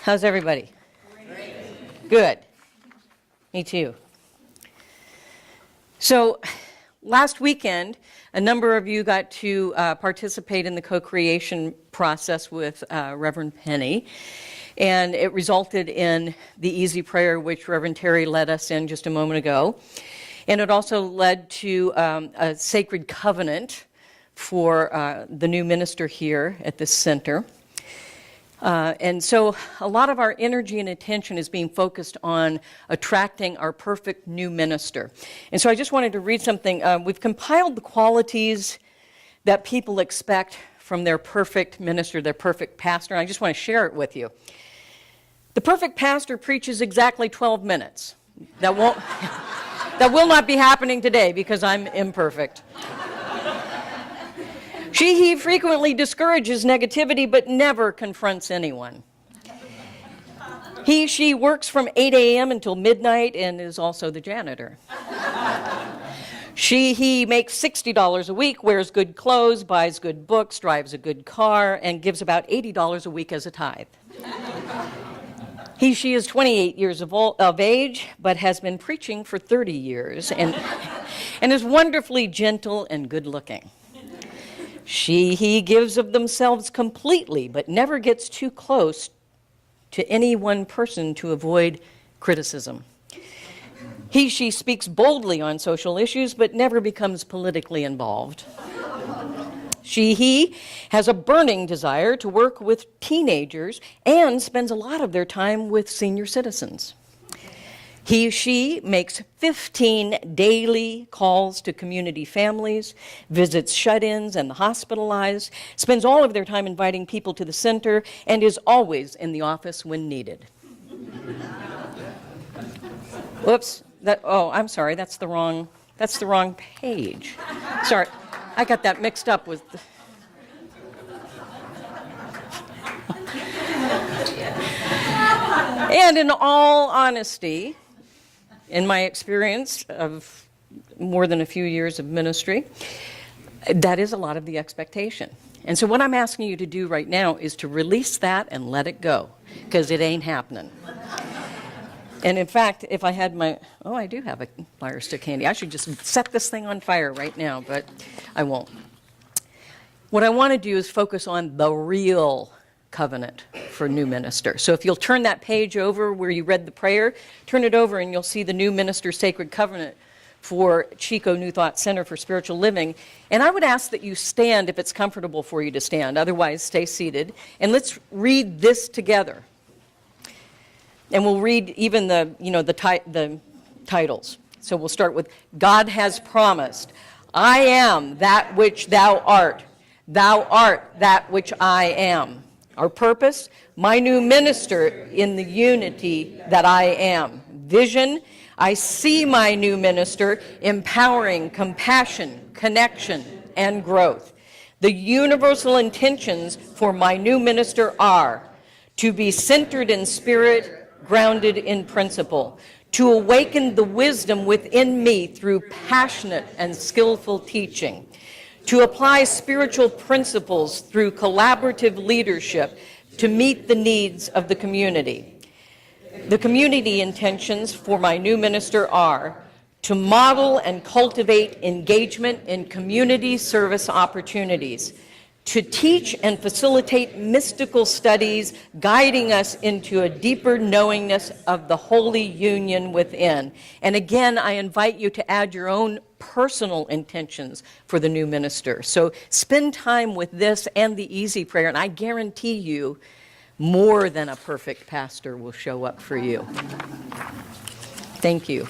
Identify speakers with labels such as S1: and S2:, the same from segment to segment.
S1: How's everybody? Great. Good. Me too. So last weekend, a number of you got to participate in the co-creation process with Reverend Penny, and it resulted in the easy prayer, which Reverend Terry led us in just a moment ago. And it also led to a sacred covenant for the new minister here at this center. And so a lot of our energy and attention is being focused on attracting our perfect new minister. And so I just wanted to read something. We've compiled the qualities that people expect from their perfect minister, their perfect pastor, and I just want to share it with you. The perfect pastor preaches exactly 12 minutes. That will not be happening today because I'm imperfect. He frequently discourages negativity but never confronts anyone. She works from 8 a.m. until midnight and is also the janitor. He makes $60 a week, wears good clothes, buys good books, drives a good car, and gives about $80 a week as a tithe. She is 28 years of age, but has been preaching for 30 years and is wonderfully gentle and good-looking. He gives of themselves completely, but never gets too close to any one person to avoid criticism. She speaks boldly on social issues, but never becomes politically involved. He has a burning desire to work with teenagers and spends a lot of their time with senior citizens. She makes 15 daily calls to community families, visits shut-ins and the hospitalized, spends all of their time inviting people to the center, and is always in the office when needed. Whoops. I'm sorry. That's the wrong page. Sorry. I got that mixed up with And in all honesty, in my experience of more than a few years of ministry, that is a lot of the expectation. And so what I'm asking you to do right now is to release that and let it go, because it ain't happening. And in fact, if I had I do have a fire stick handy. I should just set this thing on fire right now, but I won't. What I want to do is focus on the real covenant for new minister. So if you'll turn that page over where you read the prayer, turn it over and you'll see the new minister sacred covenant for Chico New Thought Center for Spiritual Living. And I would ask that you stand if it's comfortable for you to stand. Otherwise, stay seated. And let's read this together. And we'll read even the titles. So we'll start with, God has promised, I am that which thou art. Thou art that which I am. Our purpose, my new minister in the unity that I am. Vision, I see my new minister empowering compassion, connection, and growth. The universal intentions for my new minister are to be centered in spirit, grounded in principle, to awaken the wisdom within me through passionate and skillful teaching, to apply spiritual principles through collaborative leadership to meet the needs of the community. The community intentions for my new minister are to model and cultivate engagement in community service opportunities, to teach and facilitate mystical studies, guiding us into a deeper knowingness of the holy union within. And again, I invite you to add your own personal intentions for the new minister. So spend time with this and the easy prayer, and I guarantee you more than a perfect pastor will show up for you. Thank you.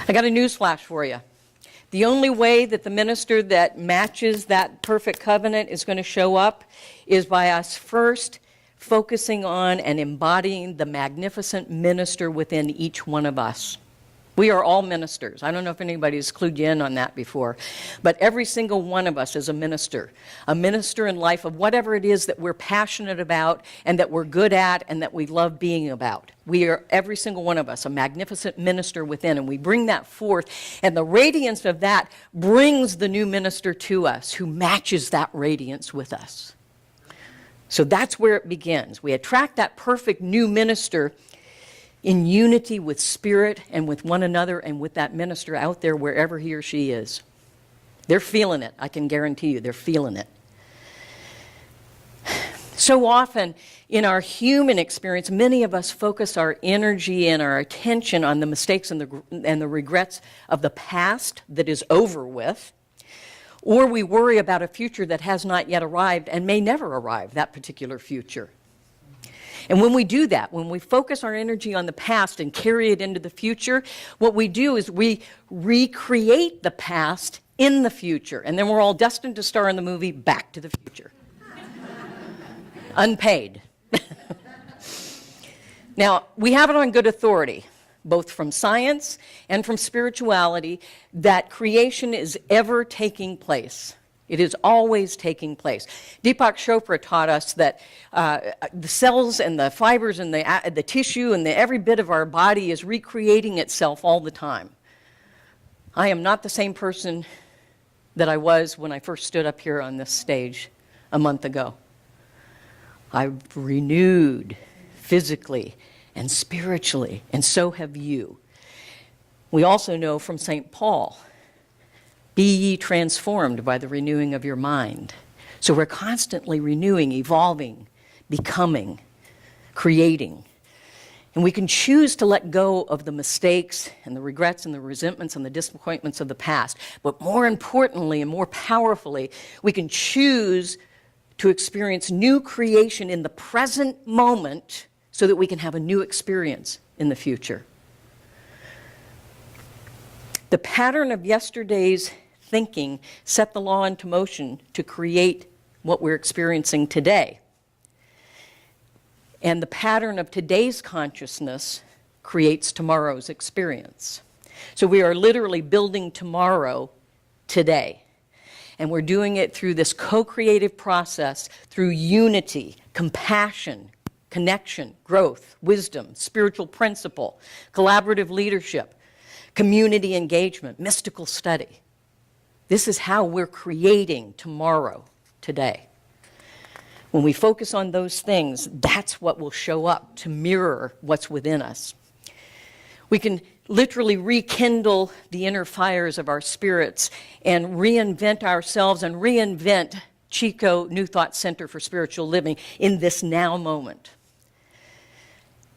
S1: I got a news flash for you. The only way that the minister that matches that perfect covenant is going to show up is by us first focusing on and embodying the magnificent minister within each one of us. We are all ministers. I don't know if anybody's clued you in on that before, but every single one of us is a minister in life of whatever it is that we're passionate about and that we're good at and that we love being about. We are, every single one of us, a magnificent minister within, and we bring that forth, and the radiance of that brings the new minister to us who matches that radiance with us. So that's where it begins. We attract that perfect new minister in unity with spirit and with one another and with that minister out there wherever he or she is. They're feeling it. I can guarantee you they're feeling it. So often in our human experience, many of us focus our energy and our attention on the mistakes and the regrets of the past that is over with, or we worry about a future that has not yet arrived and may never arrive, that particular future. And when we do that, when we focus our energy on the past and carry it into the future, what we do is we recreate the past in the future. And then we're all destined to star in the movie Back to the Future. Unpaid. Now, we have it on good authority, both from science and from spirituality, that creation is ever taking place. It is always taking place. Deepak Chopra taught us that the cells and the fibers and the tissue and every bit of our body is recreating itself all the time. I am not the same person that I was when I first stood up here on this stage a month ago. I've renewed physically and spiritually, and so have you. We also know from St. Paul, be ye transformed by the renewing of your mind. So we're constantly renewing, evolving, becoming, creating. And we can choose to let go of the mistakes and the regrets and the resentments and the disappointments of the past. But more importantly and more powerfully, we can choose to experience new creation in the present moment so that we can have a new experience in the future. The pattern of yesterday's thinking set the law into motion to create what we're experiencing today. And the pattern of today's consciousness creates tomorrow's experience. So we are literally building tomorrow today. And we're doing it through this co-creative process, through unity, compassion, connection, growth, wisdom, spiritual principle, collaborative leadership, community engagement, mystical study. This is how we're creating tomorrow, today. When we focus on those things, that's what will show up to mirror what's within us. We can literally rekindle the inner fires of our spirits and reinvent ourselves and reinvent Chico New Thought Center for Spiritual Living in this now moment.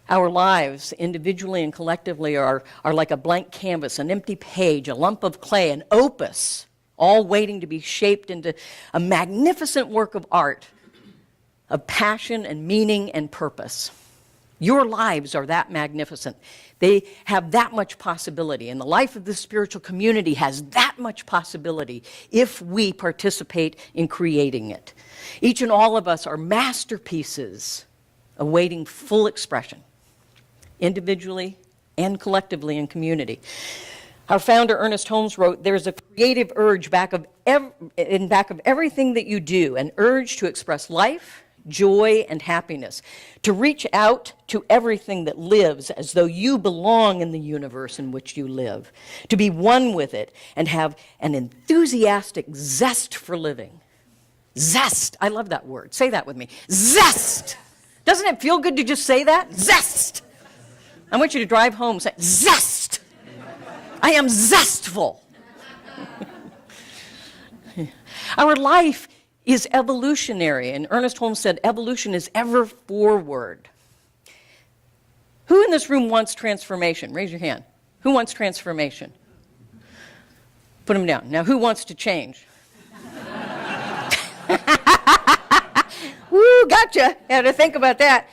S1: Our lives, individually and collectively, are like a blank canvas, an empty page, a lump of clay, an opus, all waiting to be shaped into a magnificent work of art, of passion and meaning and purpose. Your lives are that magnificent. They have that much possibility, and the life of this spiritual community has that much possibility if we participate in creating it. Each and all of us are masterpieces awaiting full expression, individually and collectively in community. Our founder, Ernest Holmes, wrote, "There's a creative urge in back of everything that you do, an urge to express life, joy, and happiness, to reach out to everything that lives as though you belong in the universe in which you live, to be one with it and have an enthusiastic zest for living." Zest. I love that word. Say that with me. Zest. Doesn't it feel good to just say that? Zest. I want you to drive home and say, zest. I am zestful. Our life is evolutionary, and Ernest Holmes said evolution is ever forward. Who in this room wants transformation? Raise your hand. Who wants transformation? Put them down. Now, who wants to change? Woo, gotcha. Had to think about that.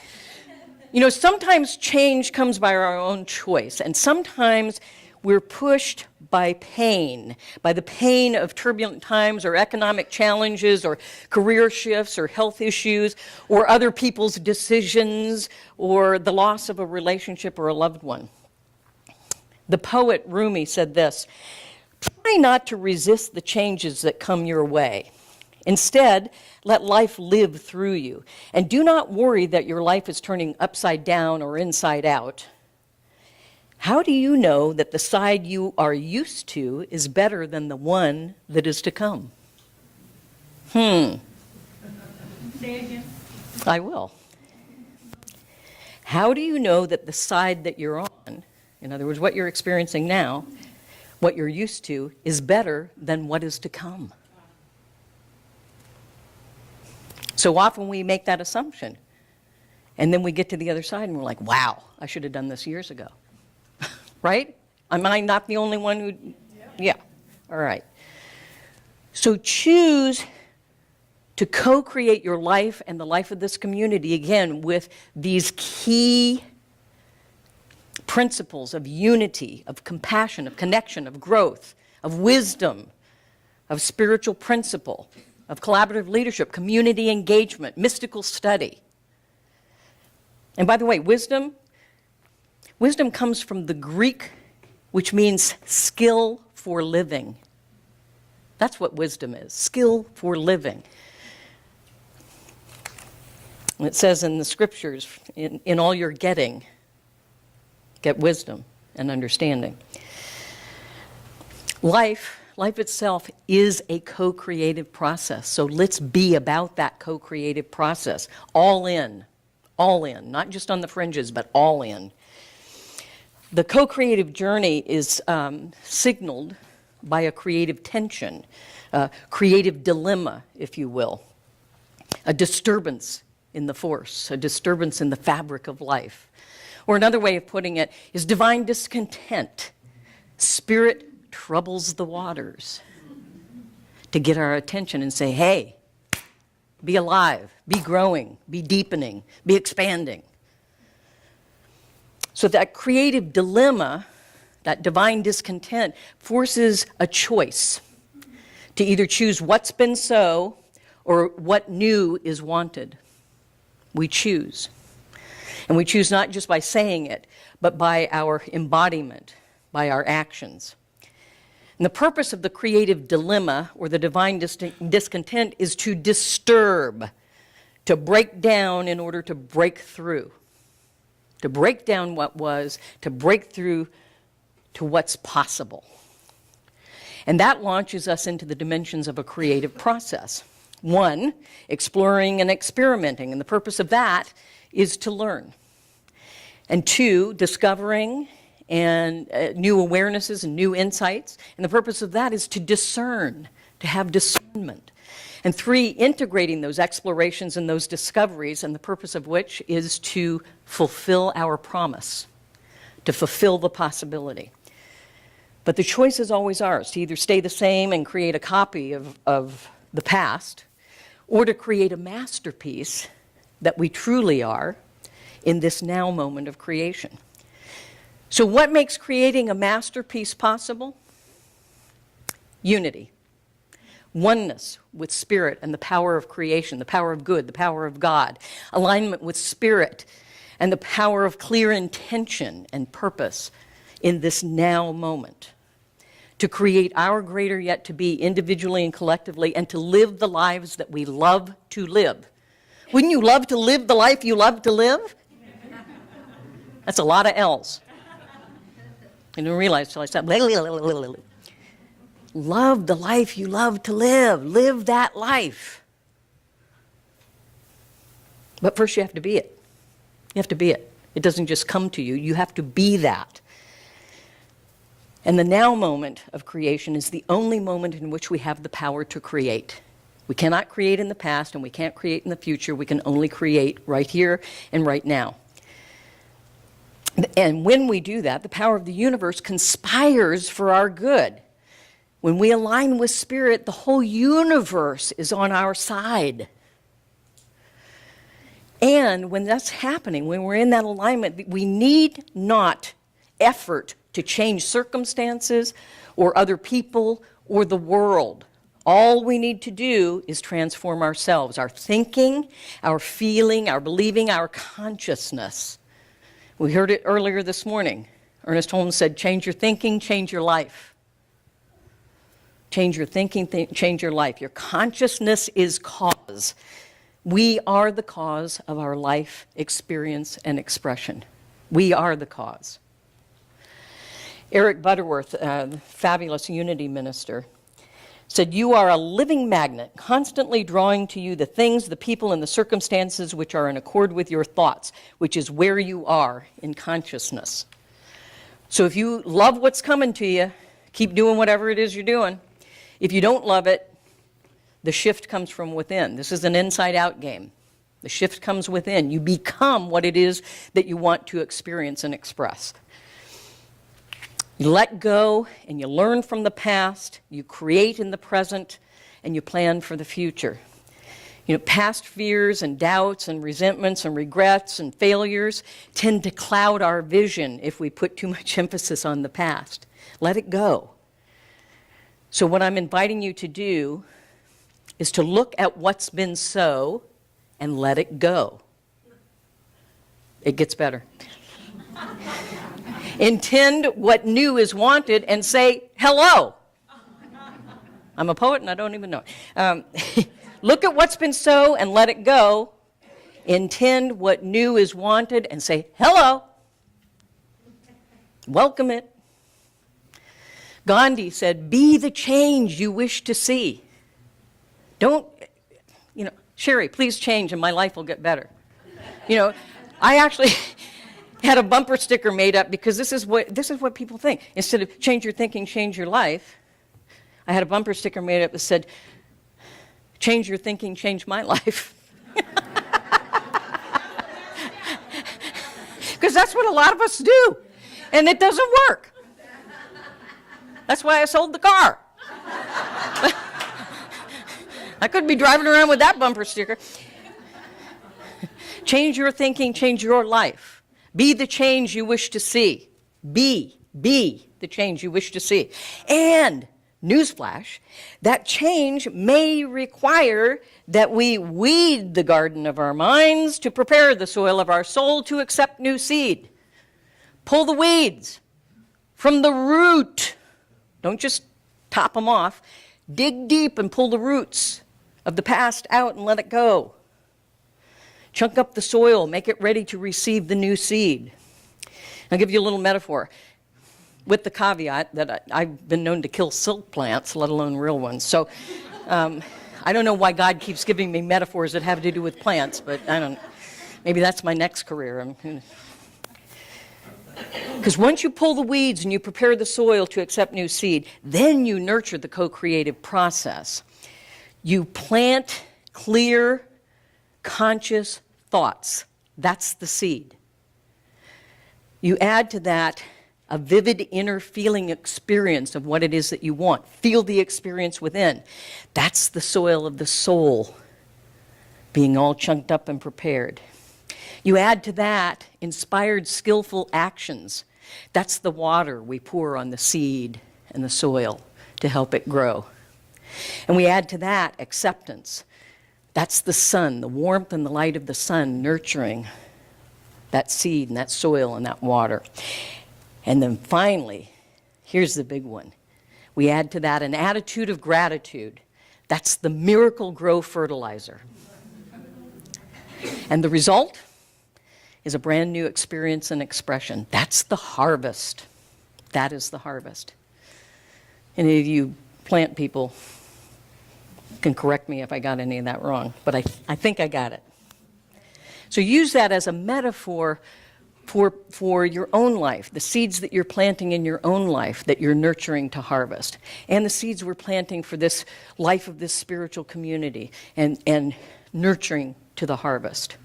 S1: You know, sometimes change comes by our own choice, and sometimes we're pushed by pain, by the pain of turbulent times or economic challenges or career shifts or health issues or other people's decisions or the loss of a relationship or a loved one. The poet Rumi said this: "Try not to resist the changes that come your way. Instead, let life live through you. And do not worry that your life is turning upside down or inside out. How do you know that the side you are used to is better than the one that is to come?" Say it again. I will. How do you know that the side that you're on, in other words, what you're experiencing now, what you're used to, is better than what is to come? So often we make that assumption, and then we get to the other side and we're like, wow, I should have done this years ago. Right? Am I not the only one who? Yeah. All right. So choose to co-create your life and the life of this community, again, with these key principles of unity, of compassion, of connection, of growth, of wisdom, of spiritual principle, of collaborative leadership, community engagement, mystical study. And by the way, wisdom comes from the Greek, which means skill for living. That's what wisdom is, skill for living. And it says in the scriptures, in all your getting, get wisdom and understanding. Life itself is a co-creative process. So let's be about that co-creative process. All in, not just on the fringes, but all in. The co-creative journey is signaled by a creative tension, a creative dilemma, if you will, a disturbance in the force, a disturbance in the fabric of life. Or another way of putting it is divine discontent. Spirit troubles the waters to get our attention and say, hey, be alive, be growing, be deepening, be expanding. So that creative dilemma, that divine discontent, forces a choice to either choose what's been so or what new is wanted. We choose. And we choose not just by saying it, but by our embodiment, by our actions. And the purpose of the creative dilemma, or the divine discontent, is to disturb, to break down in order to break through. To break down what was, to break through to what's possible. And that launches us into the dimensions of a creative process. One, exploring and experimenting, and the purpose of that is to learn. And two, discovering and new awarenesses and new insights, and the purpose of that is to discern, to have discernment. And three, integrating those explorations and those discoveries, and the purpose of which is to fulfill our promise, to fulfill the possibility. But the choice is always ours, to either stay the same and create a copy of the past, or to create a masterpiece that we truly are in this now moment of creation. So what makes creating a masterpiece possible? Unity. Oneness with spirit and the power of creation, the power of good, the power of God. Alignment with spirit and the power of clear intention and purpose in this now moment. To create our greater yet to be individually and collectively, and to live the lives that we love to live. Wouldn't you love to live the life you love to live? That's a lot of L's. I didn't realize till I said, love the life you love to live. Live that life. But first you have to be it. You have to be it. It doesn't just come to you. You have to be that. And the now moment of creation is the only moment in which we have the power to create. We cannot create in the past and we can't create in the future. We can only create right here and right now. And when we do that, the power of the universe conspires for our good. When we align with spirit, the whole universe is on our side. And when that's happening, when we're in that alignment, we need not effort to change circumstances or other people or the world. All we need to do is transform ourselves, our thinking, our feeling, our believing, our consciousness. We heard it earlier this morning. Ernest Holmes said, change your thinking, change your life. Change your thinking, change your life. Your consciousness is cause. We are the cause of our life, experience, and expression. We are the cause. Eric Butterworth, fabulous Unity minister, said, you are a living magnet, constantly drawing to you the things, the people, and the circumstances which are in accord with your thoughts, which is where you are in consciousness. So if you love what's coming to you, keep doing whatever it is you're doing. If you don't love it, the shift comes from within. This is an inside-out game. The shift comes within. You become what it is that you want to experience and express. You let go and you learn from the past, you create in the present, and you plan for the future. You know, past fears and doubts and resentments and regrets and failures tend to cloud our vision if we put too much emphasis on the past. Let it go. So what I'm inviting you to do is to look at what's been so and let it go. It gets better. Intend what new is wanted and say, hello. I'm a poet and I don't even know it. Look at what's been so and let it go. Intend what new is wanted and say, hello. Welcome it. Gandhi said, be the change you wish to see. Don't, Sherry, please change and my life will get better. I actually had a bumper sticker made up because this is what people think. Instead of change your thinking, change your life, I had a bumper sticker made up that said, change your thinking, change my life. Because that's what a lot of us do, and it doesn't work. That's why I sold the car. I couldn't be driving around with that bumper sticker. Change your thinking, change your life. Be the change you wish to see. Be the change you wish to see. And, newsflash, that change may require that we weed the garden of our minds to prepare the soil of our soul to accept new seed. Pull the weeds from the root. Don't just top them off. Dig deep and pull the roots of the past out and let it go. Chunk up the soil, make it ready to receive the new seed. I'll give you a little metaphor, with the caveat that I've been known to kill silk plants, let alone real ones. So I don't know why God keeps giving me metaphors that have to do with plants, but maybe that's my next career. Because once you pull the weeds and you prepare the soil to accept new seed, then you nurture the co-creative process. You plant clear, conscious thoughts. That's the seed. You add to that a vivid inner feeling experience of what it is that you want. Feel the experience within. That's the soil of the soul being all chunked up and prepared. You add to that inspired, skillful actions. That's the water we pour on the seed and the soil to help it grow. And we add to that acceptance. That's the sun, the warmth and the light of the sun nurturing that seed and that soil and that water. And then finally, here's the big one. We add to that an attitude of gratitude. That's the miracle grow fertilizer. And the result is a brand new experience and expression. That's the harvest. That is the harvest. Any of you plant people can correct me if I got any of that wrong, but I think I got it. So use that as a metaphor for your own life, the seeds that you're planting in your own life that you're nurturing to harvest, and the seeds we're planting for this life of this spiritual community and nurturing to the harvest.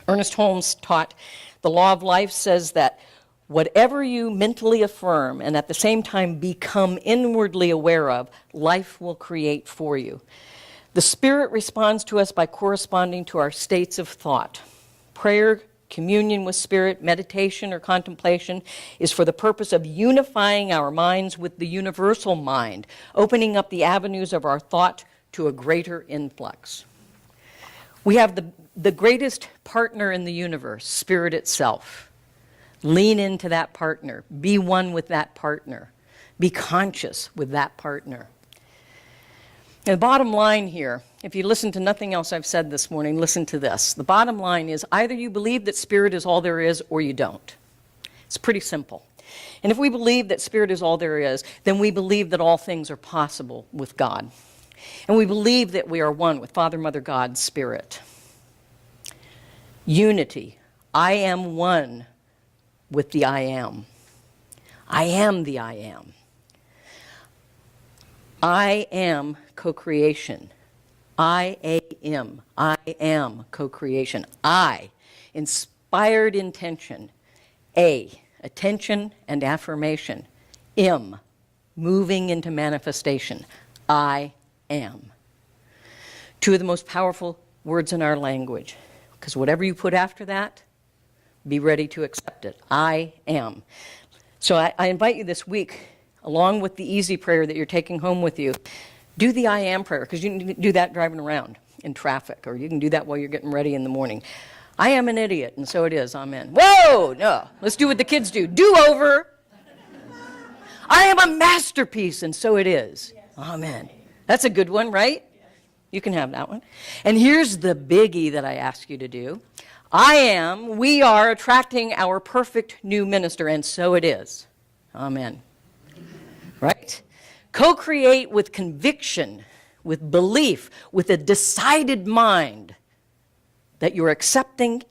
S1: Ernest Holmes taught the law of life says that whatever you mentally affirm and at the same time become inwardly aware of, life will create for you. The Spirit responds to us by corresponding to our states of thought. Prayer, communion with Spirit, meditation, or contemplation is for the purpose of unifying our minds with the universal mind, opening up the avenues of our thought to a greater influx. We have the greatest partner in the universe, Spirit itself. Lean into that partner. Be one with that partner. Be conscious with that partner. And the bottom line here, if you listen to nothing else I've said this morning, listen to this. The bottom line is either you believe that spirit is all there is or you don't. It's pretty simple. And if we believe that spirit is all there is, then we believe that all things are possible with God. And we believe that we are one with Father, Mother, God, Spirit. Unity. I am one with the I am. I am the I am. I am co-creation. I am co-creation. I, inspired intention. A, attention and affirmation. M, moving into manifestation. I am. Two of the most powerful words in our language, because whatever you put after that, be ready to accept it. I am. So I invite you this week, along with the easy prayer that you're taking home with you, do the I am prayer, because you can do that driving around in traffic, or you can do that while you're getting ready in the morning. I am an idiot, and so it is. Amen. Whoa! No. Let's do what the kids do. Do over. I am a masterpiece, and so it is. Amen. That's a good one, right? You can have that one. And here's the biggie that I ask you to do. We are attracting our perfect new minister, and so it is. Amen. Right? Co-create with conviction, with belief, with a decided mind that you're accepting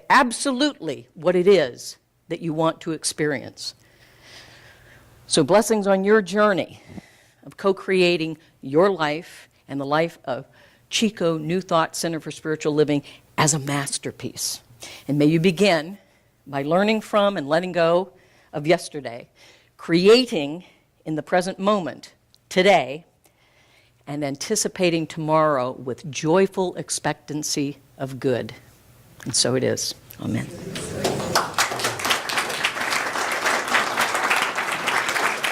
S1: absolutely what it is that you want to experience. So blessings on your journey of co-creating your life and the life of Chico New Thought Center for Spiritual Living as a masterpiece. And may you begin by learning from and letting go of yesterday, creating in the present moment, today, and anticipating tomorrow with joyful expectancy of good. And so it is. Amen.